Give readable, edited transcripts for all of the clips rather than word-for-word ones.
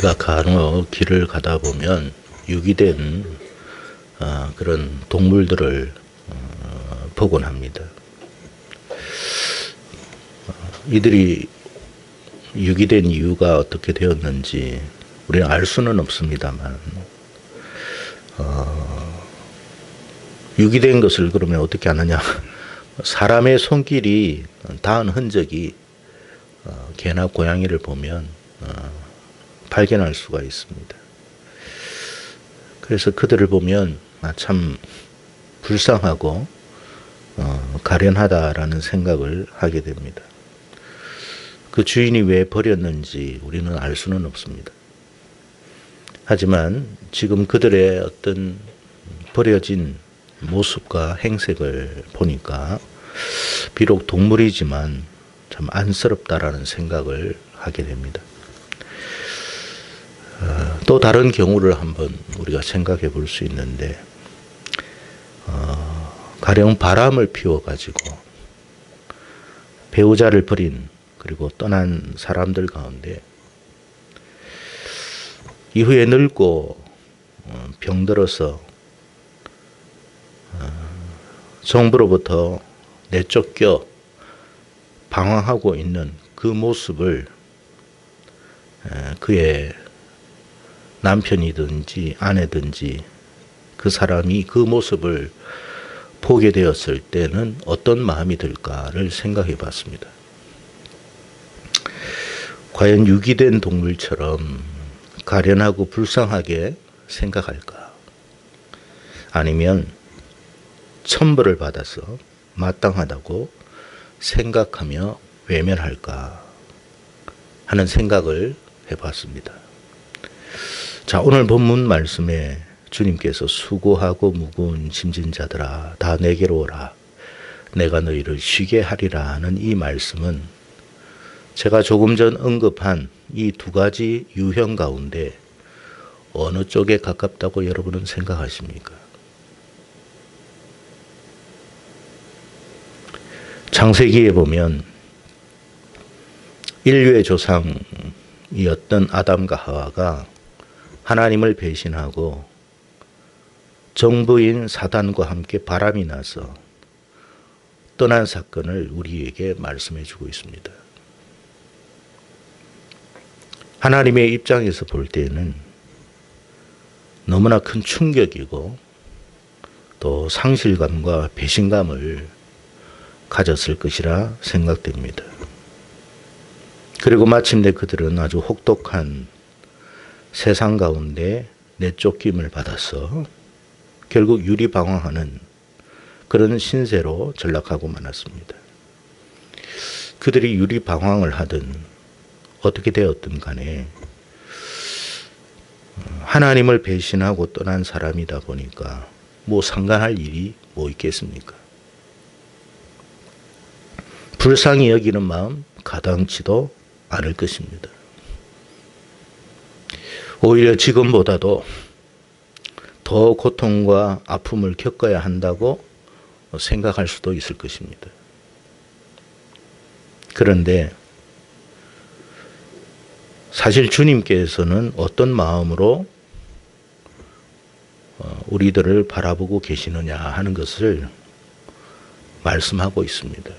우리가 간혹 길을 가다 보면 유기된 그런 동물들을 보곤 합니다. 이들이 유기된 이유가 어떻게 되었는지 우리는 알 수는 없습니다만, 유기된 것을 그러면 어떻게 아느냐? 사람의 손길이 닿은 흔적이 개나 고양이를 보면 발견할 수가 있습니다. 그래서 그들을 보면 참 불쌍하고 가련하다라는 생각을 하게 됩니다. 그 주인이 왜 버렸는지 우리는 알 수는 없습니다. 하지만 지금 그들의 어떤 버려진 모습과 행색을 보니까 비록 동물이지만 참 안쓰럽다라는 생각을 하게 됩니다. 또 다른 경우를 한번 우리가 생각해 볼 수 있는데, 가령 바람을 피워가지고 배우자를 버린 그리고 떠난 사람들 가운데 이후에 늙고 병들어서 정부로부터 내쫓겨 방황하고 있는 그 모습을 그의 남편이든지 아내든지 그 사람이 그 모습을 보게 되었을 때는 어떤 마음이 들까를 생각해 봤습니다. 과연 유기된 동물처럼 가련하고 불쌍하게 생각할까? 아니면 천벌을 받아서 마땅하다고 생각하며 외면할까 하는 생각을 해봤습니다. 자, 오늘 본문 말씀에 주님께서 수고하고 무거운 짐진 자들아 다 내게로 오라 내가 너희를 쉬게 하리라 하는 이 말씀은 제가 조금 전 언급한 이 두 가지 유형 가운데 어느 쪽에 가깝다고 여러분은 생각하십니까? 창세기에 보면 인류의 조상이었던 아담과 하와가 하나님을 배신하고 정부인 사단과 함께 바람이 나서 떠난 사건을 우리에게 말씀해 주고 있습니다. 하나님의 입장에서 볼 때에는 너무나 큰 충격이고 또 상실감과 배신감을 가졌을 것이라 생각됩니다. 그리고 마침내 그들은 아주 혹독한 세상 가운데 내쫓김을 받아서 결국 유리방황하는 그런 신세로 전락하고 말았습니다. 그들이 유리방황을 하든 어떻게 되었든 간에 하나님을 배신하고 떠난 사람이다 보니까 뭐 상관할 일이 뭐 있겠습니까? 불쌍히 여기는 마음 가당치도 않을 것입니다. 오히려 지금보다도 더 고통과 아픔을 겪어야 한다고 생각할 수도 있을 것입니다. 그런데 사실 주님께서는 어떤 마음으로 우리들을 바라보고 계시느냐 하는 것을 말씀하고 있습니다.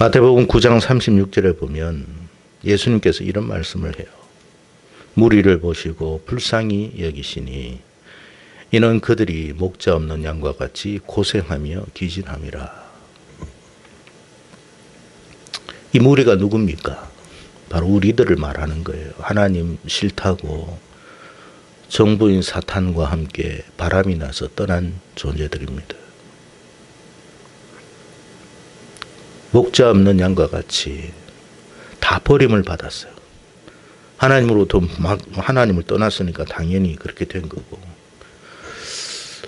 마태복음 9장 36절에 보면 예수님께서 이런 말씀을 해요. 무리를 보시고 불쌍히 여기시니 이는 그들이 목자 없는 양과 같이 고생하며 기진함이라. 이 무리가 누굽니까? 바로 우리들을 말하는 거예요. 하나님 싫다고 정부인 사탄과 함께 바람이 나서 떠난 존재들입니다. 목자 없는 양과 같이 다 버림을 받았어요. 하나님을 떠났으니까 당연히 그렇게 된 거고,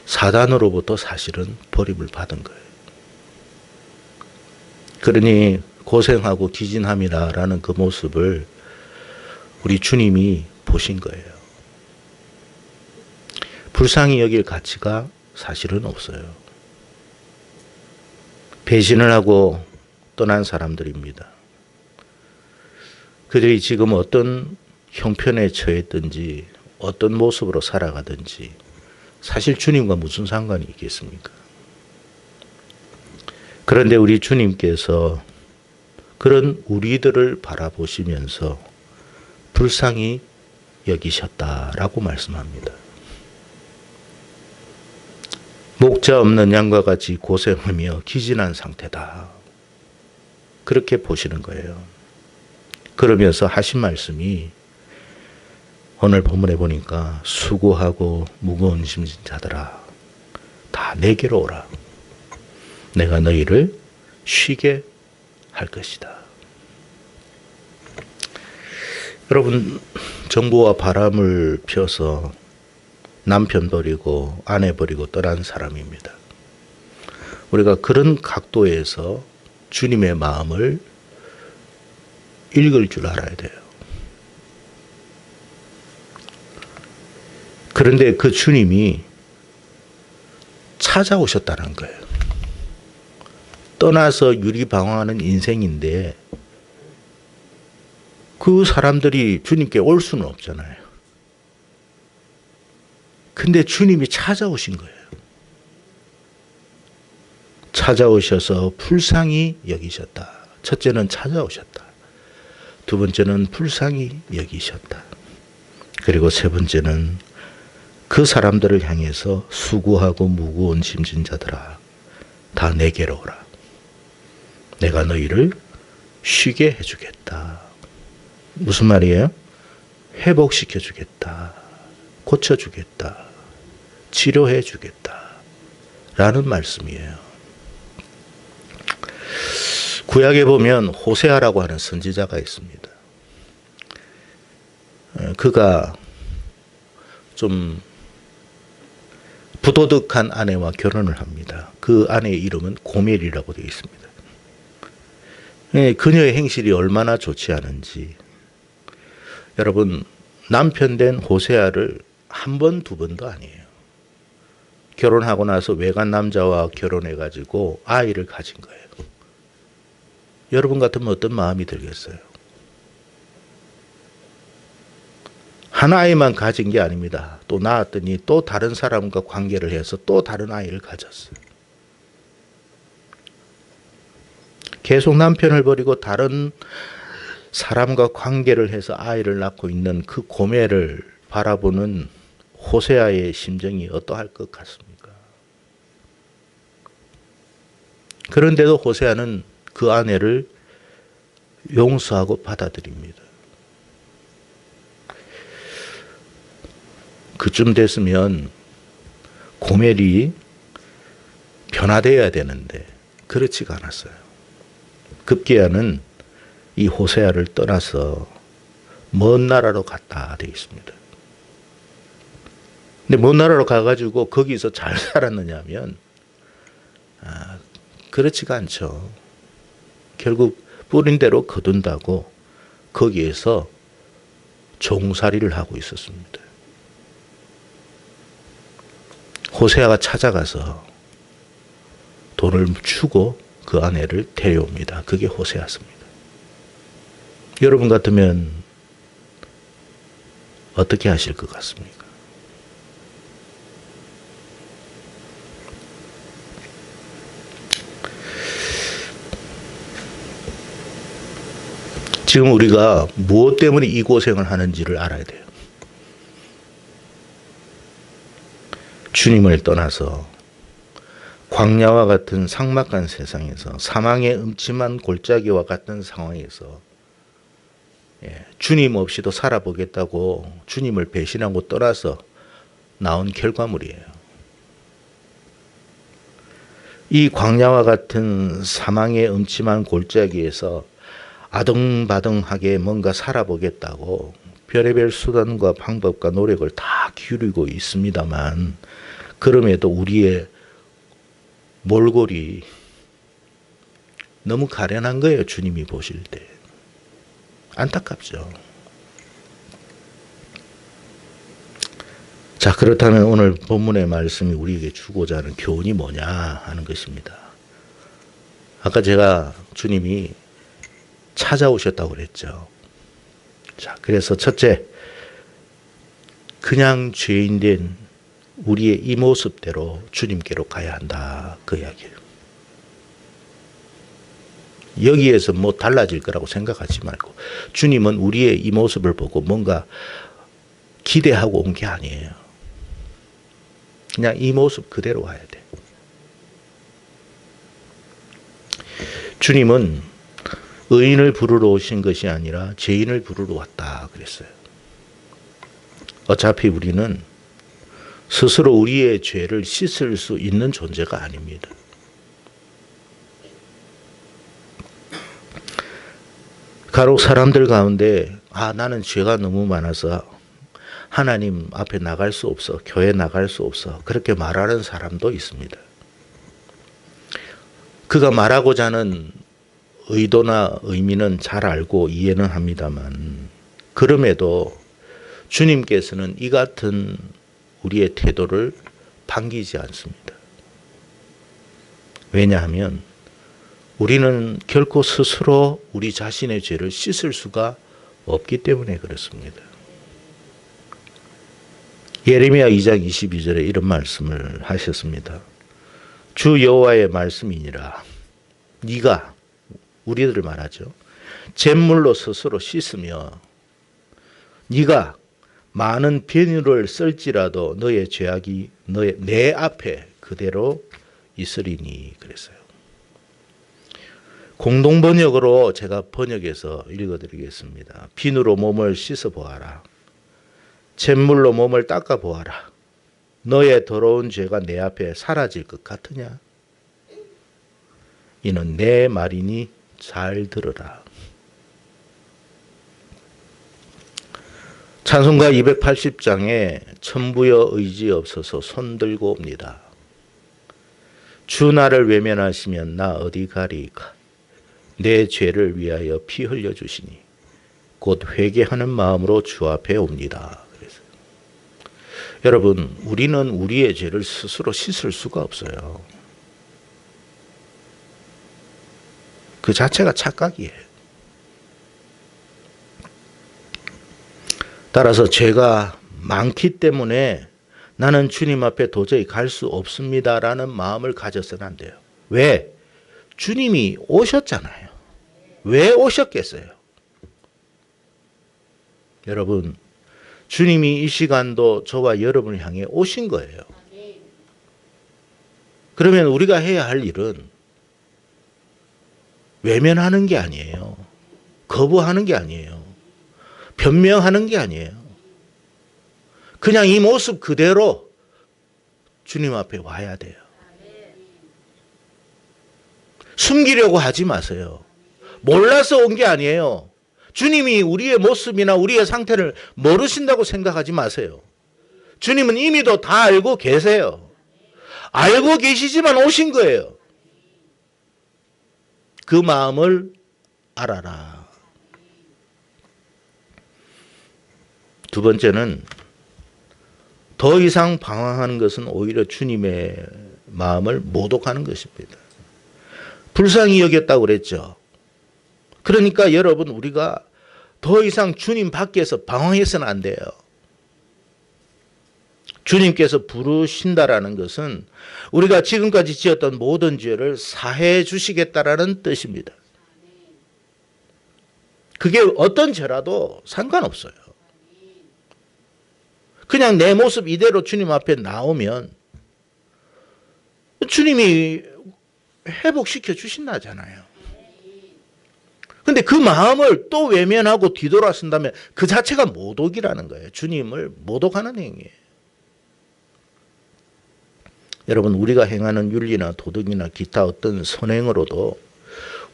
사단으로부터 사실은 버림을 받은 거예요. 그러니 고생하고 기진함이라는 그 모습을 우리 주님이 보신 거예요. 불쌍히 여길 가치가 사실은 없어요. 배신을 하고 떠난 사람들입니다. 그들이 지금 어떤 형편에 처했든지 어떤 모습으로 살아가든지 사실 주님과 무슨 상관이 있겠습니까? 그런데 우리 주님께서 그런 우리들을 바라보시면서 불쌍히 여기셨다라고 말씀합니다. 목자 없는 양과 같이 고생하며 기진한 상태다. 그렇게 보시는 거예요. 그러면서 하신 말씀이 오늘 본문에 보니까 수고하고 무거운 짐진 자들아 다 내게로 오라. 내가 너희를 쉬게 할 것이다. 여러분, 정부와 바람을 펴서 남편 버리고 아내 버리고 떠난 사람입니다. 우리가 그런 각도에서 주님의 마음을 읽을 줄 알아야 돼요. 그런데 그 주님이 찾아오셨다는 거예요. 떠나서 유리방황하는 인생인데 그 사람들이 주님께 올 수는 없잖아요. 근데 주님이 찾아오신 거예요. 찾아오셔서 불쌍히 여기셨다. 첫째는 찾아오셨다. 두 번째는 불쌍히 여기셨다. 그리고 세 번째는 그 사람들을 향해서 수고하고 무거운 짐진 자들아 다 내게로 오라. 내가 너희를 쉬게 해주겠다. 무슨 말이에요? 회복시켜주겠다. 고쳐주겠다. 치료해주겠다. 라는 말씀이에요. 구약에 보면 호세아라고 하는 선지자가 있습니다. 그가 좀 부도덕한 아내와 결혼을 합니다. 그 아내의 이름은 고멜이라고 되어 있습니다. 그녀의 행실이 얼마나 좋지 않은지. 여러분, 남편 된 호세아를 한 번, 두 번도 아니에요. 결혼하고 나서 외간 남자와 결혼해가지고 아이를 가진 거예요. 여러분 같으면 어떤 마음이 들겠어요? 한 아이만 가진 게 아닙니다. 또 낳았더니 또 다른 사람과 관계를 해서 또 다른 아이를 가졌어요. 계속 남편을 버리고 다른 사람과 관계를 해서 아이를 낳고 있는 그 고멜을 바라보는 호세아의 심정이 어떠할 것 같습니까? 그런데도 호세아는 그 아내를 용서하고 받아들입니다. 그쯤 됐으면 고멜이 변화되어야 되는데 그렇지가 않았어요. 급기야는 이 호세아를 떠나서 먼 나라로 갔다 되어 있습니다. 근데 먼 나라로 가가지고 거기서 잘 살았느냐 하면 그렇지가 않죠. 결국 뿌린 대로 거둔다고 거기에서 종살이를 하고 있었습니다. 호세아가 찾아가서 돈을 주고 그 아내를 데려옵니다. 그게 호세아입니다. 여러분 같으면 어떻게 하실 것 같습니까? 지금 우리가 무엇 때문에 이 고생을 하는지를 알아야 돼요. 주님을 떠나서 광야와 같은 삭막한 세상에서 사망의 음침한 골짜기와 같은 상황에서 주님 없이도 살아보겠다고 주님을 배신하고 떠나서 나온 결과물이에요. 이 광야와 같은 사망의 음침한 골짜기에서 아등바등하게 뭔가 살아보겠다고 별의별 수단과 방법과 노력을 다 기울이고 있습니다만 그럼에도 우리의 몰골이 너무 가련한 거예요. 주님이 보실 때. 안타깝죠. 자, 그렇다면 오늘 본문의 말씀이 우리에게 주고자 하는 교훈이 뭐냐 하는 것입니다. 아까 제가 주님이 찾아오셨다고 그랬죠. 자, 그래서 첫째, 그냥 죄인된 우리의 이 모습대로 주님께로 가야 한다. 그 이야기예요. 여기에서 뭐 달라질 거라고 생각하지 말고 주님은 우리의 이 모습을 보고 뭔가 기대하고 온 게 아니에요. 그냥 이 모습 그대로 와야 돼. 주님은 의인을 부르러 오신 것이 아니라 죄인을 부르러 왔다 그랬어요. 어차피 우리는 스스로 우리의 죄를 씻을 수 있는 존재가 아닙니다. 간혹 사람들 가운데 나는 죄가 너무 많아서 하나님 앞에 나갈 수 없어, 교회 나갈 수 없어, 그렇게 말하는 사람도 있습니다. 그가 말하고자 하는 의도나 의미는 잘 알고 이해는 합니다만, 그럼에도 주님께서는 이 같은 우리의 태도를 반기지 않습니다. 왜냐하면 우리는 결코 스스로 우리 자신의 죄를 씻을 수가 없기 때문에 그렇습니다. 예레미야 2장 22절에 이런 말씀을 하셨습니다. 주 여호와의 말씀이니라. 네가, 우리들을 말하죠, 잿물로 스스로 씻으며 네가 많은 비누를 쓸지라도 너의 죄악이 내 앞에 그대로 있으리니 그랬어요. 공동번역으로 제가 번역해서 읽어드리겠습니다. 비누로 몸을 씻어보아라. 잿물로 몸을 닦아보아라. 너의 더러운 죄가 내 앞에 사라질 것 같으냐? 이는 내 말이니 잘 들으라. 찬송가 280장에 천부여 의지없어서 손들고 옵니다. 주 나를 외면하시면 나 어디 가리까? 내 죄를 위하여 피 흘려주시니 곧 회개하는 마음으로 주 앞에 옵니다. 그래서 여러분, 우리는 우리의 죄를 스스로 씻을 수가 없어요. 그 자체가 착각이에요. 따라서 죄가 많기 때문에 나는 주님 앞에 도저히 갈 수 없습니다라는 마음을 가져서는 안 돼요. 왜? 주님이 오셨잖아요. 왜 오셨겠어요? 여러분, 주님이 이 시간도 저와 여러분을 향해 오신 거예요. 그러면 우리가 해야 할 일은 외면하는 게 아니에요. 거부하는 게 아니에요. 변명하는 게 아니에요. 그냥 이 모습 그대로 주님 앞에 와야 돼요. 숨기려고 하지 마세요. 몰라서 온 게 아니에요. 주님이 우리의 모습이나 우리의 상태를 모르신다고 생각하지 마세요. 주님은 이미도 다 알고 계세요. 알고 계시지만 오신 거예요. 그 마음을 알아라. 두 번째는 더 이상 방황하는 것은 오히려 주님의 마음을 모독하는 것입니다. 불쌍히 여겼다고 그랬죠. 그러니까 여러분, 우리가 더 이상 주님 밖에서 방황해서는 안 돼요. 주님께서 부르신다라는 것은 우리가 지금까지 지었던 모든 죄를 사해 주시겠다라는 뜻입니다. 그게 어떤 죄라도 상관없어요. 그냥 내 모습 이대로 주님 앞에 나오면 주님이 회복시켜 주신다잖아요. 근데 그 마음을 또 외면하고 뒤돌아선다면 그 자체가 모독이라는 거예요. 주님을 모독하는 행위예요. 여러분, 우리가 행하는 윤리나 도덕이나 기타 어떤 선행으로도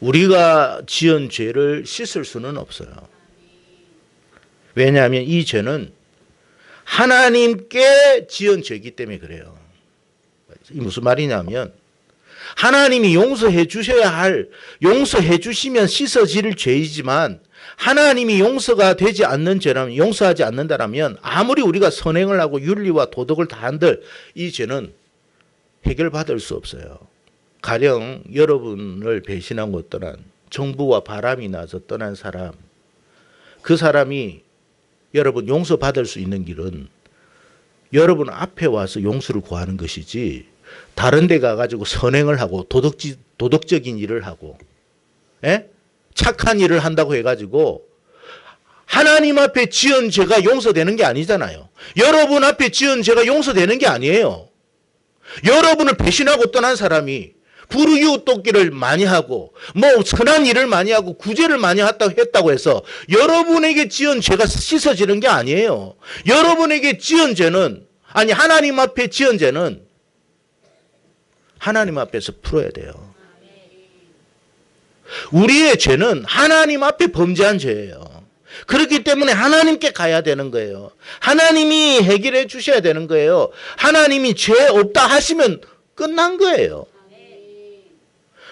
우리가 지은 죄를 씻을 수는 없어요. 왜냐하면 이 죄는 하나님께 지은 죄이기 때문에 그래요. 이 무슨 말이냐면 하나님이 용서해 주셔야 할, 용서해 주시면 씻어질 죄이지만 하나님이 용서가 되지 않는 죄라면, 용서하지 않는다라면 아무리 우리가 선행을 하고 윤리와 도덕을 다 한들 이 죄는 해결받을 수 없어요. 가령 여러분을 배신하고 떠난, 정부와 바람이 나서 떠난 사람, 그 사람이 여러분 용서받을 수 있는 길은 여러분 앞에 와서 용서를 구하는 것이지 다른 데 가가지고 선행을 하고 도덕적인 일을 하고 착한 일을 한다고 해가지고 하나님 앞에 지은 죄가 용서되는 게 아니잖아요. 여러분 앞에 지은 죄가 용서되는 게 아니에요. 여러분을 배신하고 떠난 사람이 불이웃 돕기를 많이 하고 뭐 선한 일을 많이 하고 구제를 많이 했다고 해서 여러분에게 지은 죄가 씻어지는 게 아니에요. 여러분에게 지은 죄는 아니 하나님 앞에 지은 죄는 하나님 앞에서 풀어야 돼요. 우리의 죄는 하나님 앞에 범죄한 죄예요. 그렇기 때문에 하나님께 가야 되는 거예요. 하나님이 해결해 주셔야 되는 거예요. 하나님이 죄 없다 하시면 끝난 거예요.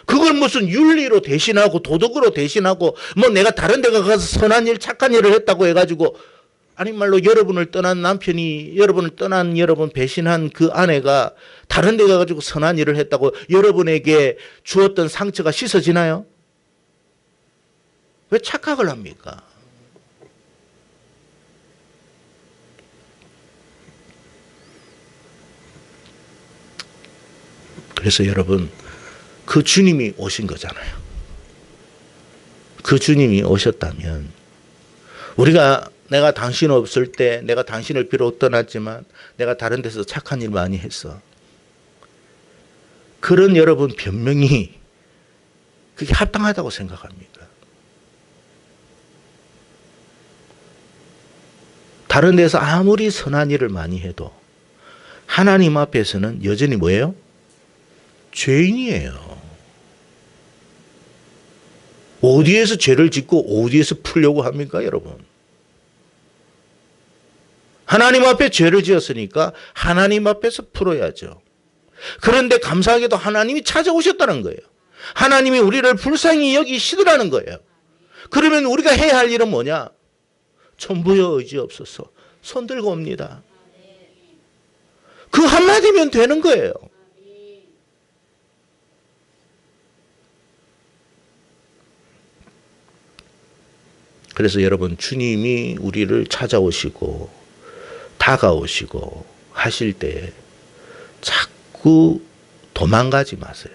그걸 무슨 윤리로 대신하고 도덕으로 대신하고 뭐 내가 다른 데 가서 선한 일 착한 일을 했다고 해가지고 아니 말로 여러분을 떠난 남편이 여러분을 떠난 여러분 배신한 그 아내가 다른 데 가가지고 선한 일을 했다고 여러분에게 주었던 상처가 씻어지나요? 왜 착각을 합니까? 그래서 여러분 그 주님이 오신 거잖아요. 그 주님이 오셨다면 우리가 내가 당신 없을 때 내가 당신을 비록 떠났지만 내가 다른 데서 착한 일 많이 했어. 그런 여러분 변명이 그게 합당하다고 생각합니까? 다른 데서 아무리 선한 일을 많이 해도 하나님 앞에서는 여전히 뭐예요? 죄인이에요. 어디에서 죄를 짓고 어디에서 풀려고 합니까, 여러분? 하나님 앞에 죄를 지었으니까 하나님 앞에서 풀어야죠. 그런데 감사하게도 하나님이 찾아오셨다는 거예요. 하나님이 우리를 불쌍히 여기시더라는 거예요. 그러면 우리가 해야 할 일은 뭐냐? 천부여 의지 없어서 손 들고 옵니다. 그 한마디면 되는 거예요. 그래서 여러분 주님이 우리를 찾아오시고 다가오시고 하실 때 자꾸 도망가지 마세요.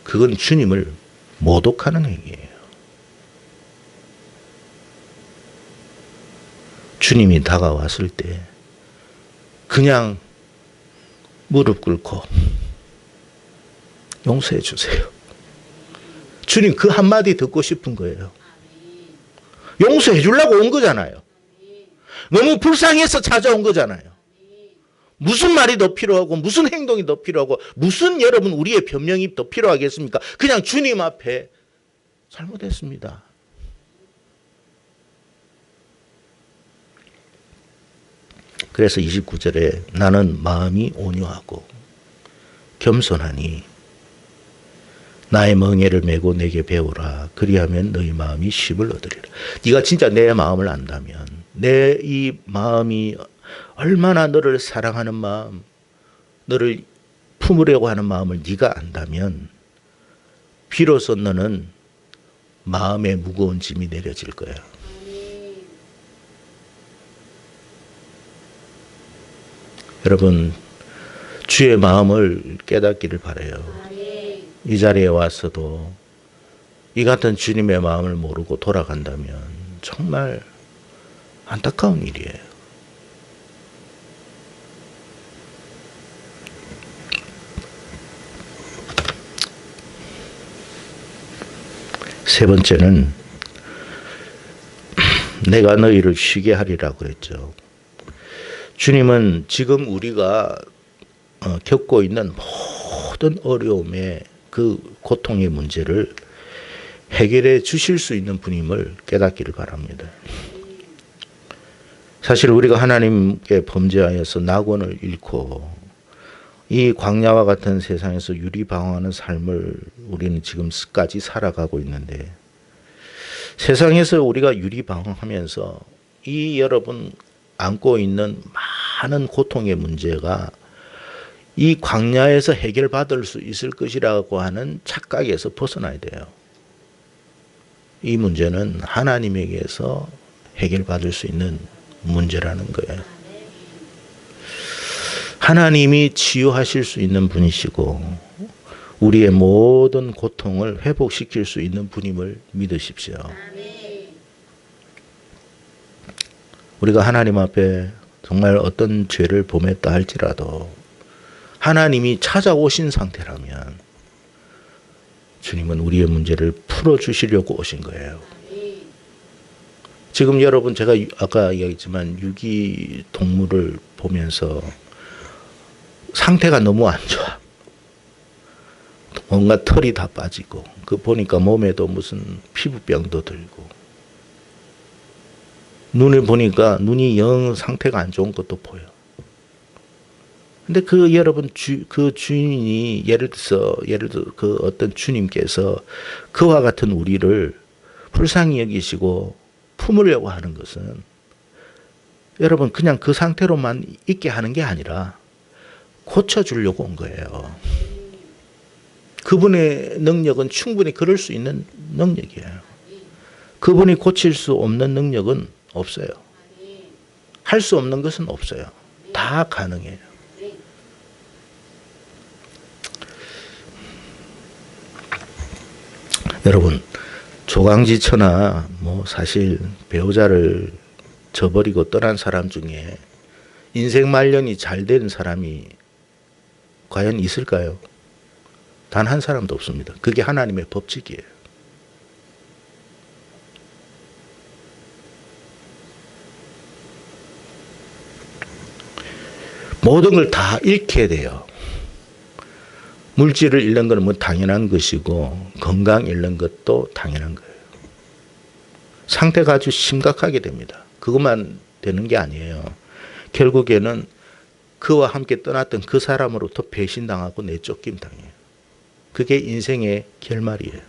그건 주님을 모독하는 행위예요. 주님이 다가왔을 때 그냥 무릎 꿇고 용서해 주세요. 주님 그 한마디 듣고 싶은 거예요. 용서해 주려고 온 거잖아요. 너무 불쌍해서 찾아온 거잖아요. 무슨 말이 더 필요하고 무슨 행동이 더 필요하고 무슨 여러분 우리의 변명이 더 필요하겠습니까? 그냥 주님 앞에 잘못했습니다. 그래서 29절에 나는 마음이 온유하고 겸손하니 나의 멍에를 메고 내게 배우라. 그리하면 너희 마음이 쉼을 얻으리라. 네가 진짜 내 마음을 안다면 내 이 마음이 얼마나 너를 사랑하는 마음, 너를 품으려고 하는 마음을 네가 안다면 비로소 너는 마음의 무거운 짐이 내려질 거야. 여러분 주의 마음을 깨닫기를 바라요. 이 자리에 와서도 이 같은 주님의 마음을 모르고 돌아간다면 정말 안타까운 일이에요. 세 번째는 내가 너희를 쉬게 하리라고 그랬죠. 주님은 지금 우리가 겪고 있는 모든 어려움의 그 고통의 문제를 해결해 주실 수 있는 분임을 깨닫기를 바랍니다. 사실 우리가 하나님께 범죄하여서 낙원을 잃고 이 광야와 같은 세상에서 유리방황하는 삶을 우리는 지금까지 살아가고 있는데 세상에서 우리가 유리방황하면서 이 여러분 안고 있는 많은 고통의 문제가 이 광야에서 해결받을 수 있을 것이라고 하는 착각에서 벗어나야 돼요. 이 문제는 하나님에게서 해결받을 수 있는 문제라는 거예요. 하나님이 치유하실 수 있는 분이시고 우리의 모든 고통을 회복시킬 수 있는 분임을 믿으십시오. 우리가 하나님 앞에 정말 어떤 죄를 범했다 할지라도 하나님이 찾아오신 상태라면 주님은 우리의 문제를 풀어주시려고 오신 거예요. 지금 여러분 제가 아까 이야기했지만 유기동물을 보면서 상태가 너무 안 좋아. 뭔가 털이 다 빠지고 그 보니까 몸에도 무슨 피부병도 들고 눈을 보니까 눈이 영 상태가 안 좋은 것도 보여. 근데 그 여러분 그 주인이 예를 들어 그 어떤 주님께서 그와 같은 우리를 불쌍히 여기시고 품으려고 하는 것은 여러분 그냥 그 상태로만 있게 하는 게 아니라 고쳐주려고 온 거예요. 그분의 능력은 충분히 그럴 수 있는 능력이에요. 그분이 고칠 수 없는 능력은 없어요. 할 수 없는 것은 없어요. 다 가능해요. 여러분 조강지처나 뭐 사실 배우자를 저버리고 떠난 사람 중에 인생 말년이 잘 된 사람이 과연 있을까요? 단 한 사람도 없습니다. 그게 하나님의 법칙이에요. 모든 걸 다 잃게 돼요. 물질을 잃는 것은 뭐 당연한 것이고 건강 잃는 것도 당연한 거예요. 상태가 아주 심각하게 됩니다. 그것만 되는 게 아니에요. 결국에는 그와 함께 떠났던 그 사람으로부터 배신당하고 내쫓김 당해요. 그게 인생의 결말이에요.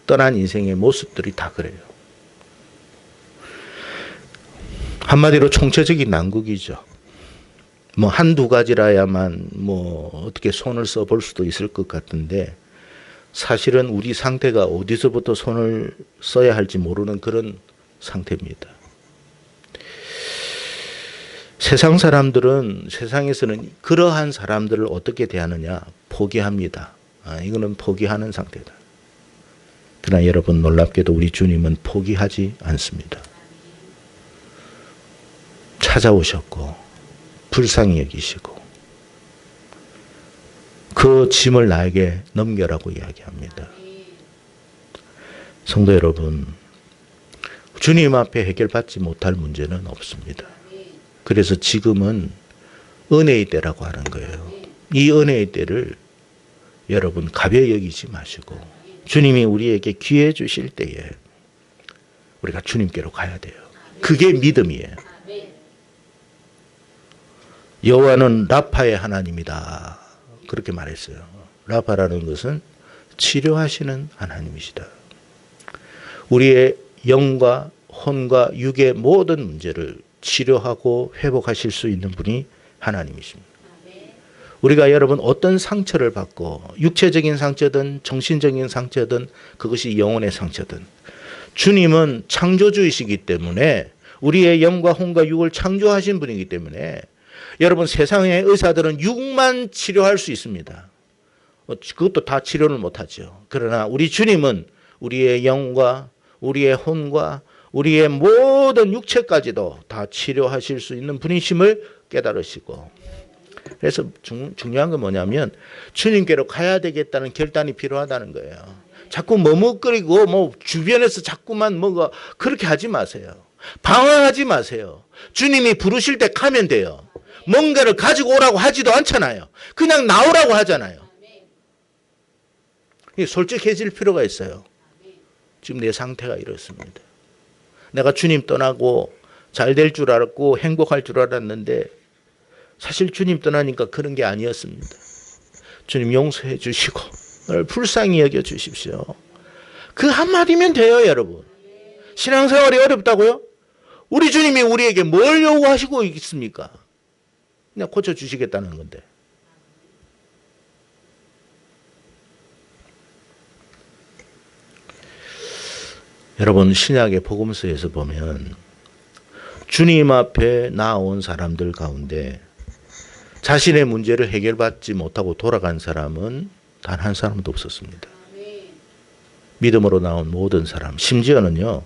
떠난 인생의 모습들이 다 그래요. 한마디로 총체적인 난국이죠. 뭐 한두 가지라야만 뭐 어떻게 손을 써볼 수도 있을 것 같은데 사실은 우리 상태가 어디서부터 손을 써야 할지 모르는 그런 상태입니다. 세상 사람들은 세상에서는 그러한 사람들을 어떻게 대하느냐 포기합니다. 이거는 포기하는 상태다. 그러나 여러분 놀랍게도 우리 주님은 포기하지 않습니다. 찾아오셨고 불쌍히 여기시고 그 짐을 나에게 넘겨라고 이야기합니다. 성도 여러분, 주님 앞에 해결받지 못할 문제는 없습니다. 그래서 지금은 은혜의 때라고 하는 거예요. 이 은혜의 때를 여러분 가벼이 여기지 마시고 주님이 우리에게 기회 주실 때에 우리가 주님께로 가야 돼요. 그게 믿음이에요. 여호와는 라파의 하나님이다. 그렇게 말했어요. 라파라는 것은 치료하시는 하나님이시다. 우리의 영과 혼과 육의 모든 문제를 치료하고 회복하실 수 있는 분이 하나님이십니다. 우리가 여러분 어떤 상처를 받고 육체적인 상처든 정신적인 상처든 그것이 영혼의 상처든 주님은 창조주이시기 때문에 우리의 영과 혼과 육을 창조하신 분이기 때문에 여러분 세상의 의사들은 육만 치료할 수 있습니다. 그것도 다 치료를 못하죠. 그러나 우리 주님은 우리의 영과 우리의 혼과 우리의 모든 육체까지도 다 치료하실 수 있는 분이심을 깨달으시고 그래서 중요한 건 뭐냐면 주님께로 가야 되겠다는 결단이 필요하다는 거예요. 자꾸 머뭇거리고 뭐 주변에서 자꾸만 뭐가 그렇게 하지 마세요. 방황하지 마세요. 주님이 부르실 때 가면 돼요. 뭔가를 가지고 오라고 하지도 않잖아요. 그냥 나오라고 하잖아요. 솔직해질 필요가 있어요. 지금 내 상태가 이렇습니다. 내가 주님 떠나고 잘 될 줄 알았고 행복할 줄 알았는데 사실 주님 떠나니까 그런 게 아니었습니다. 주님 용서해 주시고 불쌍히 여겨 주십시오. 그 한마디면 돼요, 여러분. 신앙생활이 어렵다고요? 우리 주님이 우리에게 뭘 요구하시고 있습니까? 그냥 고쳐주시겠다는 건데. 여러분 신약의 복음서에서 보면 주님 앞에 나온 사람들 가운데 자신의 문제를 해결받지 못하고 돌아간 사람은 단 한 사람도 없었습니다. 믿음으로 나온 모든 사람, 심지어는요,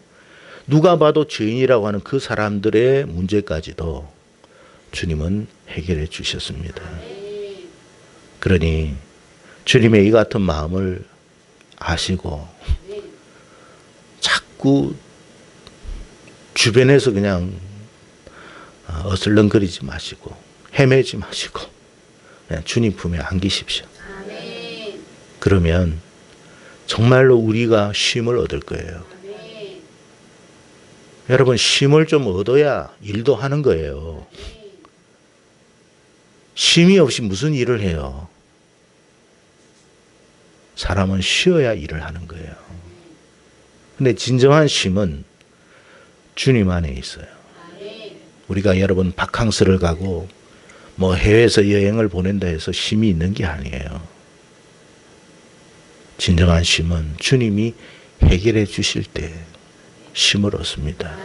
누가 봐도 죄인이라고 하는 그 사람들의 문제까지도 주님은 해결해 주셨습니다. 그러니 주님의 이 같은 마음을 아시고 자꾸 주변에서 그냥 어슬렁거리지 마시고 헤매지 마시고 그냥 주님 품에 안기십시오. 그러면 정말로 우리가 쉼을 얻을 거예요. 여러분 쉼을 좀 얻어야 일도 하는 거예요. 쉼이 없이 무슨 일을 해요? 사람은 쉬어야 일을 하는 거예요. 근데 진정한 쉼은 주님 안에 있어요. 우리가 여러분 바캉스를 가고 뭐 해외에서 여행을 보낸다 해서 쉼이 있는 게 아니에요. 진정한 쉼은 주님이 해결해 주실 때 쉼을 얻습니다.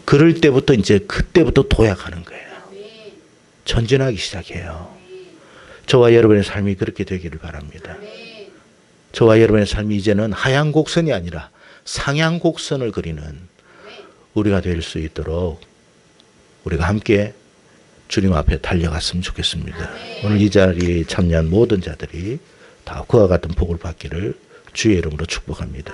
그럴 때부터 이제 그때부터 도약하는 거예요. 전진하기 시작해요. 저와 여러분의 삶이 그렇게 되기를 바랍니다. 저와 여러분의 삶이 이제는 하향 곡선이 아니라 상향 곡선을 그리는 우리가 될 수 있도록 우리가 함께 주님 앞에 달려갔으면 좋겠습니다. 오늘 이 자리에 참여한 모든 자들이 다 그와 같은 복을 받기를 주의 이름으로 축복합니다.